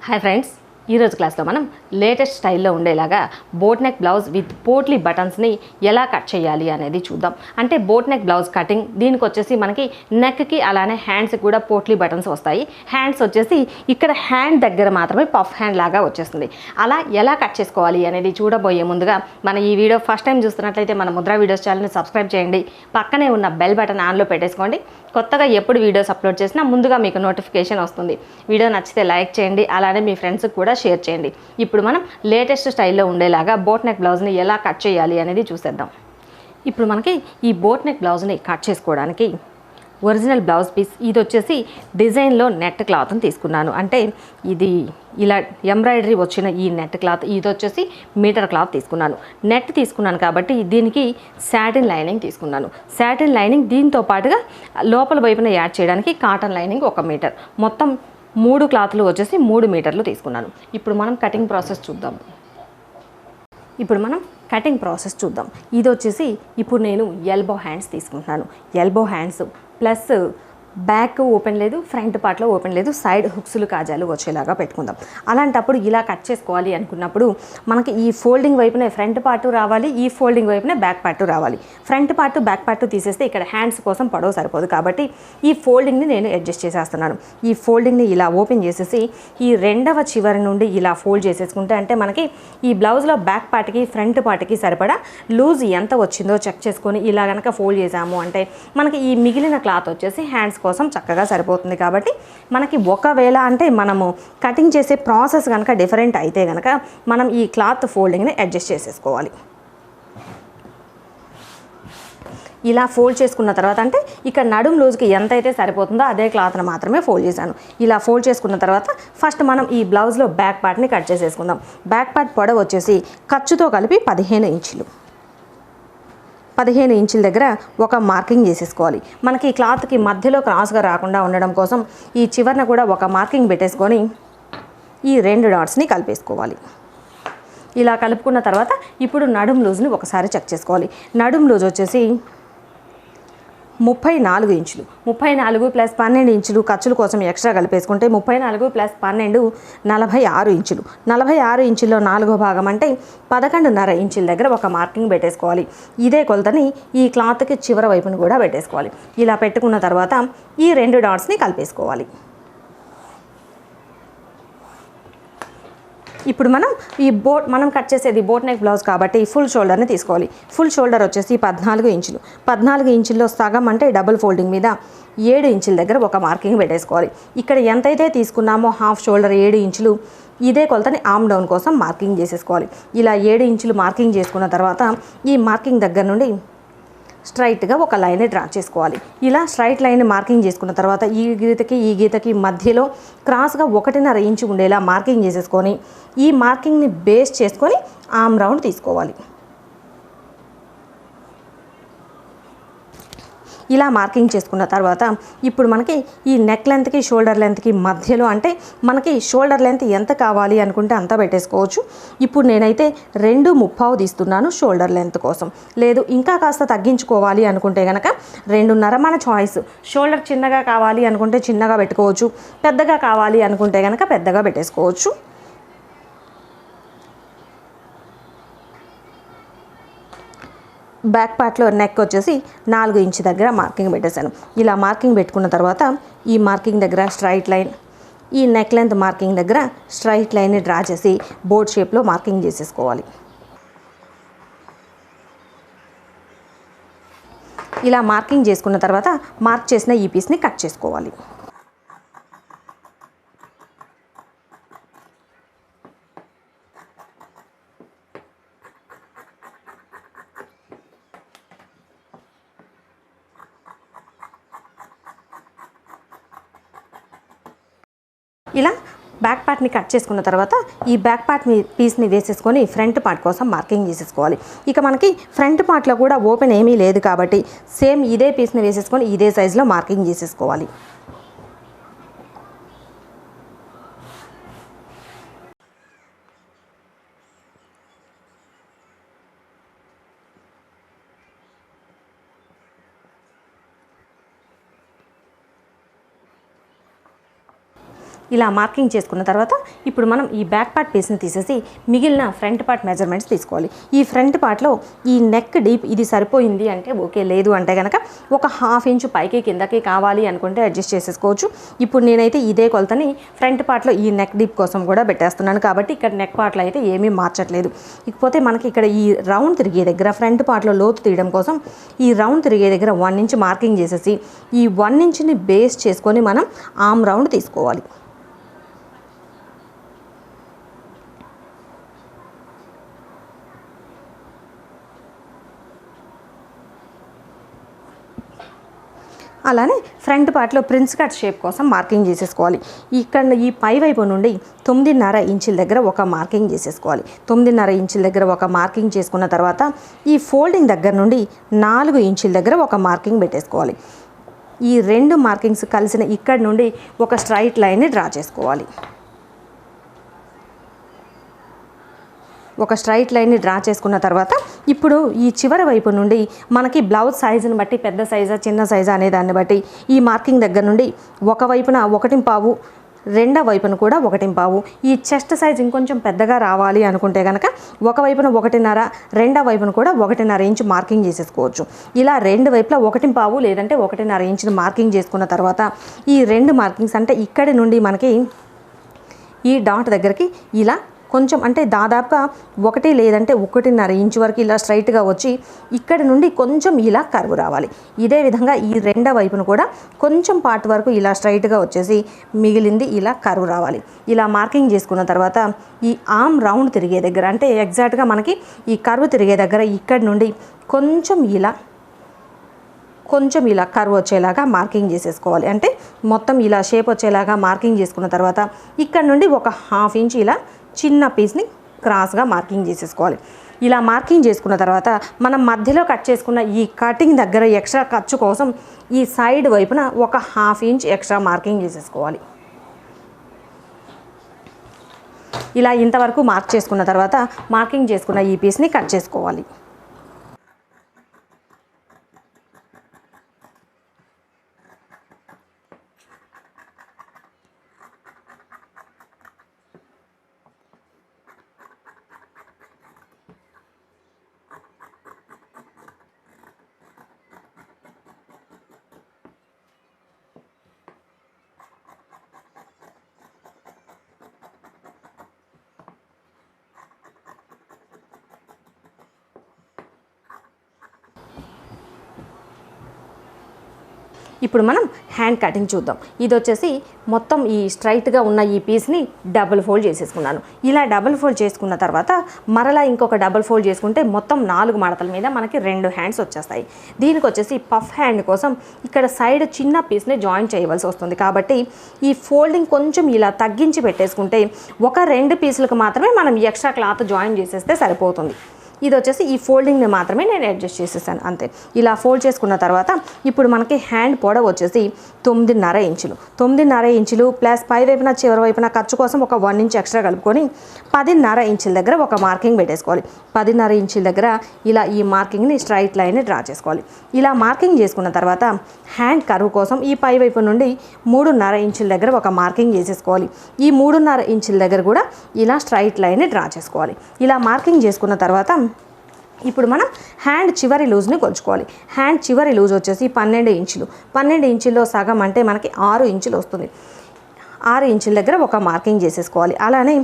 Hi friends, ఈరోజు క్లాస్లో మనం లేటెస్ట్ స్టైల్లో ఉండేలాగా boat neck blouse with potli బటన్స్ని ఎలా కట్ చేయాలి అనేది చూద్దాం. అంటే బోట్ నెక్ బ్లౌజ్ కటింగ్ దీనికి వచ్చేసి మనకి నెక్కి అలానే హ్యాండ్స్కి కూడా పోట్లీ బటన్స్ వస్తాయి. హ్యాండ్స్ వచ్చేసి ఇక్కడ హ్యాండ్ దగ్గర మాత్రమే పఫ్ హ్యాండ్ లాగా వచ్చేస్తుంది. అలా ఎలా కట్ చేసుకోవాలి అనేది చూడబోయే ముందుగా మన ఈ వీడియో ఫస్ట్ టైం చూస్తున్నట్లయితే మన ముద్ర వీడియోస్ ఛానల్ని సబ్స్క్రైబ్ చేయండి. పక్కనే ఉన్న బెల్ బటన్ ఆన్లో పెట్టేసుకోండి. కొత్తగా ఎప్పుడు వీడియోస్ అప్లోడ్ చేసినా ముందుగా మీకు నోటిఫికేషన్ వస్తుంది. వీడియో నచ్చితే లైక్ చేయండి, అలానే మీ ఫ్రెండ్స్కి కూడా షేర్ చేయండి. ఇప్పుడు మనం లేటెస్ట్ స్టైల్లో ఉండేలాగా బోట్ నెక్ బ్లౌజ్ని ఎలా కట్ చేయాలి అనేది చూసేద్దాం. ఇప్పుడు మనకి ఈ బోట్ నెక్ బ్లౌజ్ని కట్ చేసుకోవడానికి ఒరిజినల్ బ్లౌజ్ పీస్ ఇది వచ్చేసి డిజైన్లో నెట్ క్లాత్ని తీసుకున్నాను. అంటే ఇది ఇలా ఎంబ్రాయిడరీ వచ్చిన ఈ నెట్ క్లాత్ ఇది వచ్చేసి మీటర్ క్లాత్ తీసుకున్నాను. నెట్ తీసుకున్నాను కాబట్టి దీనికి సాటిన్ లైనింగ్ తీసుకున్నాను. సాటిన్ లైనింగ్ దీంతో పాటుగా లోపల వైపున యాడ్ చేయడానికి కాటన్ లైనింగ్ 1 మీటర్, మొత్తం 3 క్లాత్లు వచ్చేసి 3 మీటర్లు తీసుకున్నాను. ఇప్పుడు మనం కటింగ్ ప్రాసెస్ చూద్దాం. ఇది వచ్చేసి ఇప్పుడు నేను ఎల్బో హ్యాండ్స్ తీసుకుంటున్నాను. Elbow hands plus back open లేదు, ఫ్రంట్ పార్ట్లో ఓపెన్ లేదు, సైడ్ హుక్స్లు కాజాలు వచ్చేలాగా పెట్టుకుందాం. అలాంటప్పుడు ఇలా కట్ చేసుకోవాలి అనుకున్నప్పుడు మనకి ఈ ఫోల్డింగ్ వైపునే ఫ్రంట్ పార్ట్ రావాలి, ఈ ఫోల్డింగ్ వైపునే బ్యాక్ పార్ట్ రావాలి. ఫ్రంట్ పార్ట్ బ్యాక్ పార్ట్ తీసేస్తే ఇక్కడ హ్యాండ్స్ కోసం పొడవు సరిపోదు కాబట్టి ఈ ఫోల్డింగ్ని నేను అడ్జస్ట్ చేసేస్తున్నాను. ఈ ఫోల్డింగ్ని ఇలా ఓపెన్ చేసేసి ఈ రెండవ చివరి నుండి ఇలా ఫోల్డ్ చేసేసుకుంటే అంటే మనకి ఈ బ్లౌజ్లో బ్యాక్ పార్ట్కి ఫ్రంట్ పార్ట్కి సరిపడా లూజ్ ఎంత వచ్చిందో చెక్ చేసుకొని ఇలా కనుక ఫోల్డ్ చేసాము అంటే మనకి ఈ మిగిలిన క్లాత్ వచ్చేసి హ్యాండ్స్ కోసం చక్కగా సరిపోతుంది. కాబట్టి మనకి ఒకవేళ అంటే మనము కటింగ్ చేసే ప్రాసెస్ కనుక డిఫరెంట్ అయితే కనుక మనం ఈ క్లాత్ ఫోల్డింగ్ని అడ్జస్ట్ చేసేసుకోవాలి. ఇలా ఫోల్డ్ చేసుకున్న తర్వాత అంటే ఇక్కడ నడుం లూజ్కి ఎంత అయితే సరిపోతుందో అదే క్లాత్ని మాత్రమే ఫోల్డ్ చేశాను. ఇలా ఫోల్డ్ చేసుకున్న తర్వాత ఫస్ట్ మనం ఈ బ్లౌజ్లో బ్యాక్ పార్ట్ని కట్ చేసేసుకుందాం. బ్యాక్ పార్ట్ పొడవు వచ్చేసి ఖర్చుతో కలిపి 15 ఇంచులు. 15 ఇంచుల దగ్గర ఒక మార్కింగ్ చేసేసుకోవాలి. మనకి ఈ క్లాత్కి మధ్యలో క్రాస్గా రాకుండా ఉండడం కోసం ఈ చివరన కూడా ఒక మార్కింగ్ పెట్టేసుకొని ఈ 2 డాట్స్ని కలిపేసుకోవాలి. ఇలా కలుపుకున్న తర్వాత ఇప్పుడు నడుం లూజ్ని ఒకసారి చెక్ చేసుకోవాలి. నడుం లూజ్ వచ్చేసి 34 ఇంచులు. 34 + 12 ఇంచులు ఖర్చుల కోసం ఎక్స్ట్రా కలిపేసుకుంటే 34 + 12 46 ఇంచులు. 46 ఇంచుల్లో 4వ భాగం అంటే 11.5 ఇంచుల దగ్గర ఒక మార్కింగ్ పెట్టేసుకోవాలి. ఇదే కొలతని ఈ క్లాత్కి చివరి వైపును కూడా పెట్టేసుకోవాలి. ఇలా పెట్టుకున్న తర్వాత ఈ 2 డాట్స్ని కలిపేసుకోవాలి. ఇప్పుడు మనం కట్ చేసేది బోట్ నెక్ బ్లౌజ్ కాబట్టి ఫుల్ షోల్డర్ని తీసుకోవాలి. ఫుల్ షోల్డర్ వచ్చేసి 14 ఇంచులు. 14 ఇంచుల్లో సగం అంటే డబుల్ ఫోల్డింగ్ మీద 7 ఇంచుల దగ్గర ఒక మార్కింగ్ పెట్టేసుకోవాలి. ఇక్కడ ఎంతైతే తీసుకున్నామో హాఫ్ షోల్డర్ 7 ఇంచులు ఇదే కొలతని ఆర్మ్ డౌన్ కోసం మార్కింగ్ చేసేసుకోవాలి. ఇలా 7 ఇంచులు మార్కింగ్ చేసుకున్న తర్వాత ఈ మార్కింగ్ దగ్గర నుండి స్ట్రైట్గా ఒక లైన్ని డ్రా చేసుకోవాలి. ఇలా స్ట్రైట్ లైన్ని మార్కింగ్ చేసుకున్న తర్వాత ఈ గీతకి మధ్యలో క్రాస్గా 1.5 ఇంచు ఉండేలా మార్కింగ్ చేసేసుకొని ఈ మార్కింగ్ని బేస్ చేసుకొని ఆర్మ్ రౌండ్ తీసుకోవాలి. ఇలా మార్కింగ్ చేసుకున్న తర్వాత ఇప్పుడు మనకి ఈ నెక్ లెంత్కి షోల్డర్ లెంత్కి మధ్యలో అంటే మనకి షోల్డర్ లెంత్ ఎంత కావాలి అనుకుంటే అంతా పెట్టేసుకోవచ్చు. ఇప్పుడు నేనైతే 2.5 తీస్తున్నాను షోల్డర్ లెంత్ కోసం. లేదు ఇంకా కాస్త తగ్గించుకోవాలి అనుకుంటే కనుక 2.5 మన చాయిస్. షోల్డర్ చిన్నగా కావాలి అనుకుంటే చిన్నగా పెట్టుకోవచ్చు, పెద్దగా కావాలి అనుకుంటే కనుక పెద్దగా పెట్టేసుకోవచ్చు. బ్యాక్ పార్ట్లో నెక్ వచ్చేసి 4 ఇంచు దగ్గర మార్కింగ్ పెట్టేశాను. ఇలా మార్కింగ్ పెట్టుకున్న తర్వాత ఈ మార్కింగ్ దగ్గర స్ట్రైట్ లైన్, ఈ నెక్ లెంత్ మార్కింగ్ దగ్గర స్ట్రైట్ లైన్ని డ్రా చేసి బోర్డ్ షేప్లో మార్కింగ్ చేసేసుకోవాలి. ఇలా మార్కింగ్ చేసుకున్న తర్వాత మార్క్ చేసిన ఈ పీస్ని కట్ చేసుకోవాలి. ఇలా బ్యాక్ పార్ట్ని కట్ చేసుకున్న తర్వాత ఈ బ్యాక్ పార్ట్ పీస్ని వేసేసుకొని ఫ్రంట్ పార్ట్ కోసం మార్కింగ్ చేసేసుకోవాలి. ఇక మనకి ఫ్రంట్ పార్ట్లో కూడా ఓపెన్ ఏమీ లేదు కాబట్టి సేమ్ ఇదే పీస్ని వేసేసుకొని ఇదే సైజులో మార్కింగ్ చేసేసుకోవాలి. ఇలా మార్కింగ్ చేసుకున్న తర్వాత ఇప్పుడు మనం ఈ బ్యాక్ పార్ట్ పీస్ని తీసేసి మిగిలిన ఫ్రంట్ పార్ట్ మెజర్మెంట్స్ తీసుకోవాలి. ఈ ఫ్రంట్ పార్ట్లో ఈ నెక్ డీప్ ఇది సరిపోయింది అంటే ఓకే, లేదు అంటే కనుక ఒక 1/2 ఇంచు పైకి కిందకి కావాలి అనుకుంటే అడ్జస్ట్ చేసేసుకోవచ్చు. ఇప్పుడు నేనైతే ఇదే కొలతని ఫ్రంట్ పార్ట్లో ఈ నెక్ డీప్ కోసం కూడా పెట్టేస్తున్నాను కాబట్టి ఇక్కడ నెక్ పార్ట్లో అయితే ఏమీ మార్చట్లేదు. ఇకపోతే మనకి ఇక్కడ ఈ రౌండ్ తిరిగే దగ్గర ఫ్రంట్ పార్ట్లో లోతు తీయడం కోసం ఈ రౌండ్ తిరిగే దగ్గర 1 ఇంచ్ మార్కింగ్ చేసేసి ఈ 1 ఇంచ్ని బేస్ చేసుకొని మనం ఆర్మ్ రౌండ్ తీసుకోవాలి. అలానే ఫ్రంట్ పార్ట్లో ప్రిన్స్ కట్ షేప్ కోసం మార్కింగ్ చేసేసుకోవాలి. ఇక్కడ ఈ పై వైపు నుండి 9.5 ఇంచుల దగ్గర ఒక మార్కింగ్ చేసేసుకోవాలి. 9.5 ఇంచుల దగ్గర ఒక మార్కింగ్ చేసుకున్న తర్వాత ఈ ఫోల్డింగ్ దగ్గర నుండి 4 ఇంచుల దగ్గర ఒక మార్కింగ్ పెట్టేసుకోవాలి. ఈ 2 మార్కింగ్స్ కలిసిన ఇక్కడ నుండి ఒక స్ట్రైట్ లైన్ని డ్రా చేసుకోవాలి. ఒక స్ట్రైట్ లైన్ని డ్రా చేసుకున్న తర్వాత ఇప్పుడు ఈ చివరి వైపు నుండి మనకి బ్లౌజ్ సైజుని బట్టి పెద్ద సైజా చిన్న సైజా అనే దాన్ని బట్టి ఈ మార్కింగ్ దగ్గర నుండి ఒక వైపున 1.5, రెండో వైపున కూడా 1.5, ఈ చెస్ట్ సైజ్ ఇంకొంచెం పెద్దగా రావాలి అనుకుంటే కనుక ఒకవైపున 1.5, రెండో వైపున కూడా 1.5 ఇంచు మార్కింగ్ చేసేసుకోవచ్చు. ఇలా రెండు వైపులా 1.5 లేదంటే 1.5 ఇంచుని మార్కింగ్ చేసుకున్న తర్వాత ఈ 2 మార్కింగ్స్ అంటే ఇక్కడి నుండి మనకి ఈ డాట్ దగ్గరికి ఇలా కొంచెం అంటే దాదాపుగా 1 లేదంటే 1.5 ఇంచు వరకు ఇలా స్ట్రైట్గా వచ్చి ఇక్కడ నుండి కొంచెం ఇలా కర్వ్ రావాలి. ఇదే విధంగా ఈ రెండో వైపును కూడా కొంచెం పార్ట్ వరకు ఇలా స్ట్రైట్గా వచ్చేసి మిగిలింది ఇలా కర్వ్ రావాలి. ఇలా మార్కింగ్ చేసుకున్న తర్వాత ఈ ఆర్మ్ రౌండ్ తిరిగే దగ్గర అంటే ఎగ్జాక్ట్గా మనకి ఈ కర్వ్ తిరిగే దగ్గర ఇక్కడ నుండి కొంచెం ఇలా కర్వ్ వచ్చేలాగా మార్కింగ్ చేసేసుకోవాలి. అంటే మొత్తం ఇలా షేప్ వచ్చేలాగా మార్కింగ్ చేసుకున్న తర్వాత ఇక్కడ నుండి ఒక 1/2 ఇంచ్ ఇలా చిన్న పీస్ని క్రాస్గా మార్కింగ్ చేసేసుకోవాలి. ఇలా మార్కింగ్ చేసుకున్న తర్వాత మనం మధ్యలో కట్ చేసుకున్న ఈ కటింగ్ దగ్గర ఎక్స్ట్రా ఖర్చు కోసం ఈ సైడ్ వైపున ఒక 1/2 ఇంచ్ ఎక్స్ట్రా మార్కింగ్ చేసేసుకోవాలి. ఇలా ఇంతవరకు మార్క్ చేసుకున్న తర్వాత మార్కింగ్ చేసుకున్న ఈ పీస్ని కట్ చేసుకోవాలి. ఇప్పుడు మనం హ్యాండ్ కటింగ్ చూద్దాం. ఇది వచ్చేసి మొత్తం ఈ స్ట్రైట్గా ఉన్న ఈ పీస్ని డబుల్ ఫోల్డ్ చేసేసుకున్నాను. ఇలా డబుల్ ఫోల్డ్ చేసుకున్న తర్వాత మరలా ఇంకొక డబుల్ ఫోల్డ్ చేసుకుంటే మొత్తం 4 మడతల మీద మనకి 2 హ్యాండ్స్ వచ్చేస్తాయి. దీనికి వచ్చేసి పఫ్ హ్యాండ్ కోసం ఇక్కడ సైడ్ చిన్న పీస్ని జాయిన్ చేయవలసి వస్తుంది. కాబట్టి ఈ ఫోల్డింగ్ కొంచెం ఇలా తగ్గించి పెట్టేసుకుంటే ఒక 2 పీసులకు మాత్రమే మనం ఎక్స్ట్రా క్లాత్ జాయిన్ చేసేస్తే సరిపోతుంది. ఇది వచ్చేసి ఈ ఫోల్డింగ్ని మాత్రమే నేను అడ్జస్ట్ చేసేసాను అంతే. ఇలా ఫోల్డ్ చేసుకున్న తర్వాత ఇప్పుడు మనకి హ్యాండ్ పొడవు వచ్చేసి 9.5 ఇంచులు. 9.5 ఇంచులు ప్లస్ పై వైపున చివరి వైపున ఖర్చు కోసం ఒక 1 ఇంచ్ ఎక్స్ట్రా కలుపుకొని 10.5 ఇంచుల దగ్గర ఒక మార్కింగ్ పెట్టేసుకోవాలి. 10.5 ఇంచుల దగ్గర ఇలా ఈ మార్కింగ్ని స్ట్రైట్ లైన్ని డ్రా చేసుకోవాలి. ఇలా మార్కింగ్ చేసుకున్న తర్వాత హ్యాండ్ కర్వ్ కోసం ఈ పై వైపు నుండి 3.5 ఇంచుల దగ్గర ఒక మార్కింగ్ చేసేసుకోవాలి. ఈ 3.5 ఇంచుల దగ్గర కూడా ఇలా స్ట్రైట్ లైన్ని డ్రా చేసుకోవాలి. ఇలా మార్కింగ్ చేసుకున్న తర్వాత ఇప్పుడు మనం హ్యాండ్ చివరి లూజ్ని కొలుచుకోవాలి. హ్యాండ్ చివరి లూజ్ వచ్చేసి 12 ఇంచులు. 12 ఇంచుల్లో సగం అంటే మనకి 6 ఇంచులు వస్తుంది. 6 ఇంచుల దగ్గర ఒక మార్కింగ్ చేసేసుకోవాలి. అలానే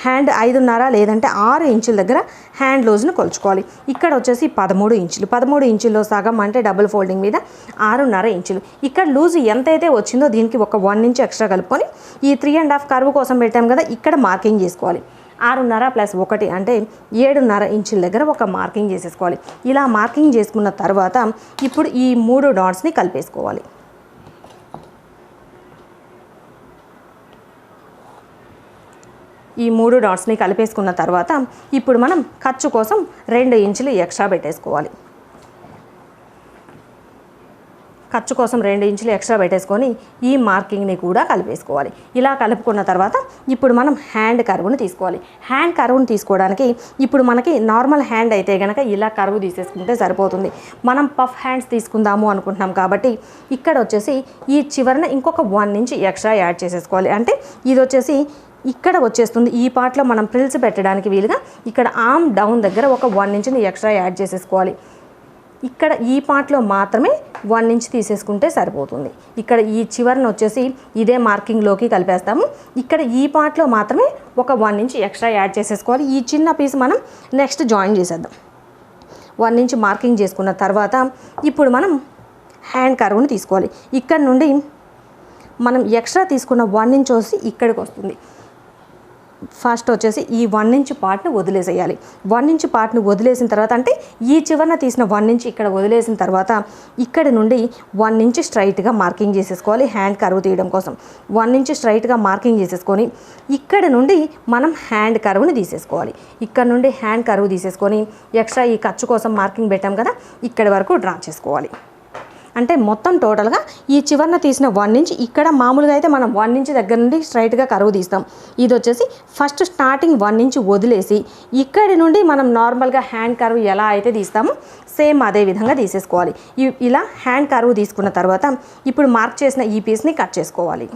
హ్యాండ్ 5.5 లేదంటే 6 ఇంచుల దగ్గర హ్యాండ్ లూజ్ని కొలుచుకోవాలి. ఇక్కడ వచ్చేసి 13 ఇంచులు. 13 ఇంచుల్లో సగం అంటే డబుల్ ఫోల్డింగ్ మీద 6.5 ఇంచులు. ఇక్కడ లూజ్ ఎంతైతే వచ్చిందో దీనికి ఒక 1 ఇంచ్ ఎక్స్ట్రా కలుపుకొని ఈ 3.5 కర్వ్ కోసం పెట్టాం కదా, ఇక్కడ మార్కింగ్ చేసుకోవాలి. 6.5 ప్లస్ 1 అంటే 7.5 ఇంచుల దగ్గర ఒక మార్కింగ్ చేసేసుకోవాలి. ఇలా మార్కింగ్ చేసుకున్న తర్వాత ఇప్పుడు ఈ 3 డాట్స్ని కలిపేసుకోవాలి. ఈ 3 డాట్స్ని కలిపేసుకున్న తర్వాత ఇప్పుడు మనం ఖర్చు కోసం 2 ఇంచులు ఎక్స్ట్రా పెట్టేసుకోవాలి. ఖర్చు కోసం 2 ఇంచులు ఎక్స్ట్రా పెట్టేసుకొని ఈ మార్కింగ్ని కూడా కలిపేసుకోవాలి. ఇలా కలుపుకున్న తర్వాత ఇప్పుడు మనం హ్యాండ్ కర్వ్ని తీసుకోవాలి. హ్యాండ్ కర్వ్ని తీసుకోవడానికి ఇప్పుడు మనకి నార్మల్ హ్యాండ్ అయితే కనుక ఇలా కర్వ్ తీసేసుకుంటే సరిపోతుంది. మనం పఫ్ హ్యాండ్స్ తీసుకుందాము అనుకుంటున్నాం కాబట్టి ఇక్కడ వచ్చేసి ఈ చివరన ఇంకొక 1 ఇంచ్ ఎక్స్ట్రా యాడ్ చేసేసుకోవాలి. అంటే ఇది వచ్చేసి ఇక్కడ వచ్చేస్తుంది. ఈ పార్ట్లో మనం ప్రిల్స్ పెట్టడానికి వీలుగా ఇక్కడ ఆర్మ్ డౌన్ దగ్గర ఒక 1 ఇంచ్ని ఎక్స్ట్రా యాడ్ చేసేసుకోవాలి. ఇక్కడ ఈ పార్ట్లో మాత్రమే 1 ఇంచ్ తీసేసుకుంటే సరిపోతుంది. ఇక్కడ ఈ చివరన వచ్చేసి ఇదే మార్కింగ్లోకి కలిపేస్తాము. ఇక్కడ ఈ పార్ట్లో మాత్రమే ఒక 1 ఇంచ్ ఎక్స్ట్రా యాడ్ చేసేసుకోవాలి. ఈ చిన్న పీస్ మనం నెక్స్ట్ జాయిన్ చేసేద్దాం. 1 ఇంచ్ మార్కింగ్ చేసుకున్న తర్వాత ఇప్పుడు మనం హ్యాండ్ కర్వ్ని తీసుకోవాలి. ఇక్కడ నుండి మనం ఎక్స్ట్రా తీసుకున్న 1 ఇంచ్ వచ్చి ఇక్కడికి వస్తుంది. ఫస్ట్ వచ్చేసి ఈ 1 ఇంచ్ పార్ట్ని వదిలేసేయాలి. 1 ఇంచ్ పార్ట్ని వదిలేసిన తర్వాత అంటే ఈ చివరన తీసిన 1 ఇంచ్ ఇక్కడ వదిలేసిన తర్వాత ఇక్కడ నుండి 1 ఇంచ్ స్ట్రైట్గా మార్కింగ్ చేసేసుకోవాలి. హ్యాండ్ కర్వ్ తీయడం కోసం 1 ఇంచ్ స్ట్రైట్గా మార్కింగ్ చేసేసుకొని ఇక్కడ నుండి మనం హ్యాండ్ కర్వ్ని తీసేసుకోవాలి. ఇక్కడ నుండి హ్యాండ్ కర్వ్ తీసేసుకొని ఎక్స్ట్రా ఈ ఖర్చు కోసం మార్కింగ్ పెట్టాం కదా ఇక్కడి వరకు డ్రా చేసుకోవాలి. అంటే మొత్తం టోటల్గా ఈ చివరన తీసిన 1 ఇంచ్ ఇక్కడ మామూలుగా అయితే మనం 1 ఇంచ్ దగ్గర నుండి స్ట్రైట్గా కర్వ్ తీస్తాం. ఇది వచ్చేసి ఫస్ట్ స్టార్టింగ్ 1 ఇంచ్ వదిలేసి ఇక్కడి నుండి మనం నార్మల్గా హ్యాండ్ కర్వ్ ఎలా అయితే తీస్తామో సేమ్ అదే విధంగా తీసేసుకోవాలి. ఇలా హ్యాండ్ కర్వ్ తీసుకున్న తర్వాత ఇప్పుడు మార్క్ చేసిన ఈ పీస్ని కట్ చేసుకోవాలి.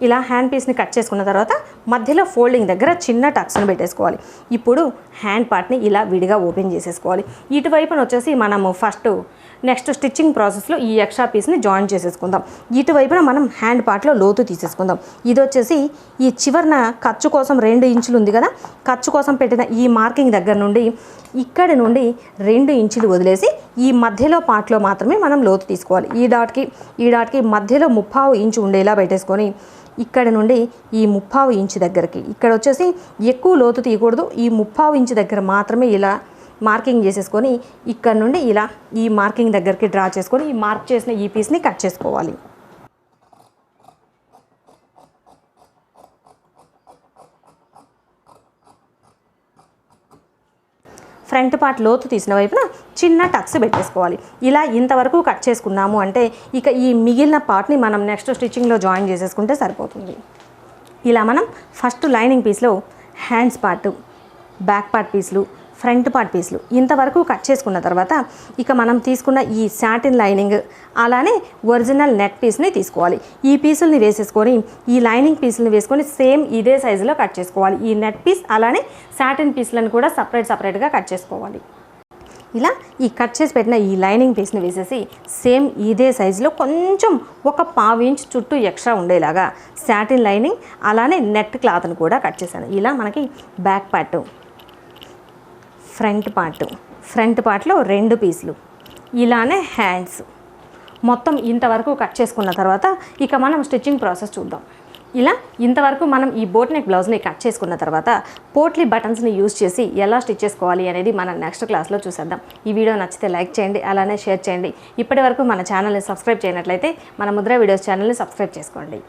ఇలా హ్యాండ్ పీస్ని కట్ చేసుకున్న తర్వాత మధ్యలో ఫోల్డింగ్ దగ్గర చిన్న టక్స్ని పెట్టేసుకోవాలి. ఇప్పుడు హ్యాండ్ పార్ట్ని ఇలా విడిగా ఓపెన్ చేసేసుకోవాలి. ఇటువైపున వచ్చేసి మనము ఫస్ట్ నెక్స్ట్ స్టిచ్చింగ్ ప్రాసెస్లో ఈ ఎక్స్ట్రా పీస్ని జాయిన్ చేసేసుకుందాం. ఇటువైపున మనం హ్యాండ్ పార్ట్లో లోతు తీసేసుకుందాం. ఇది వచ్చేసి ఈ చివరన ఖర్చు కోసం 2 ఇంచులు ఉంది కదా ఖర్చు కోసం పెట్టిన ఈ మార్కింగ్ దగ్గర నుండి ఇక్కడి నుండి 2 ఇంచులు వదిలేసి ఈ మధ్యలో పార్ట్లో మాత్రమే మనం లోతు తీసుకోవాలి. ఈ డాట్కి మధ్యలో 3/4 ఇంచు ఉండేలా పెట్టేసుకొని ఇక్కడ నుండి ఈ 3/4 ఇంచు దగ్గరికి ఇక్కడ వచ్చేసి ఎక్కువ లోతు తీయకూడదు. ఈ 3/4 ఇంచు దగ్గర మాత్రమే ఇలా మార్కింగ్ చేసేసుకొని ఇక్కడ నుండి ఇలా ఈ మార్కింగ్ దగ్గరికి డ్రా చేసుకొని ఈ మార్క్ చేసిన ఈ పీస్ని కట్ చేసుకోవాలి. ఫ్రంట్ పార్ట్ లోతు తీసిన వైపున చిన్న టక్స్ పెట్టేసుకోవాలి. ఇలా ఇంతవరకు కట్ చేసుకున్నాము అంటే ఇక ఈ మిగిలిన పార్ట్ని మనం నెక్స్ట్ స్టిచ్చింగ్లో జాయిన్ చేసేసుకుంటే సరిపోతుంది. ఇలా మనం ఫస్ట్ లైనింగ్ పీస్లో హ్యాండ్స్ పార్ట్, బ్యాక్ పార్ట్ పీస్లు, ఫ్రంట్ పార్ట్ పీస్లు ఇంతవరకు కట్ చేసుకున్న తర్వాత ఇక మనం తీసుకున్న ఈ సాటిన్ లైనింగ్ అలానే ఒరిజినల్ నెట్ పీస్ని తీసుకోవాలి. ఈ పీసుల్ని వేసేసుకొని ఈ లైనింగ్ పీసుల్ని వేసుకొని సేమ్ ఇదే సైజులో కట్ చేసుకోవాలి. ఈ నెట్ పీస్ అలానే సాటిన్ పీస్లను కూడా సపరేట్గా కట్ చేసుకోవాలి. ఇలా ఈ కట్ చేసి పెట్టిన ఈ లైనింగ్ పీస్ని వేసేసి సేమ్ ఇదే సైజులో కొంచెం ఒక 1/2 ఇంచ్ చుట్టూ ఎక్స్ట్రా ఉండేలాగా సాటిన్ లైనింగ్ అలానే నెట్ క్లాత్ని కూడా కట్ చేశాను. ఇలా మనకి బ్యాక్ పార్ట్, ఫ్రంట్ పార్ట్లో 2 పీసులు ఇలానే హ్యాండ్స్ మొత్తం ఇంతవరకు కట్ చేసుకున్న తర్వాత ఇక మనం స్టిచ్చింగ్ ప్రాసెస్ చూద్దాం. ఇలా ఇంతవరకు మనం ఈ బోట్ నెక్ బ్లౌజ్ని కట్ చేసుకున్న తర్వాత పోట్లీ బటన్స్ని యూజ్ చేసి ఎలా స్టిచ్ చేసుకోవాలి అనేది మనం నెక్స్ట్ క్లాస్లో చూసేద్దాం. ఈ వీడియో నచ్చితే లైక్ చేయండి, అలానే షేర్ చేయండి. ఇప్పటి వరకు మన ఛానల్ని సబ్స్క్రైబ్ చేయనట్లయితే మన ముద్ర వీడియోస్ ఛానల్ని సబ్స్క్రైబ్ చేసుకోండి.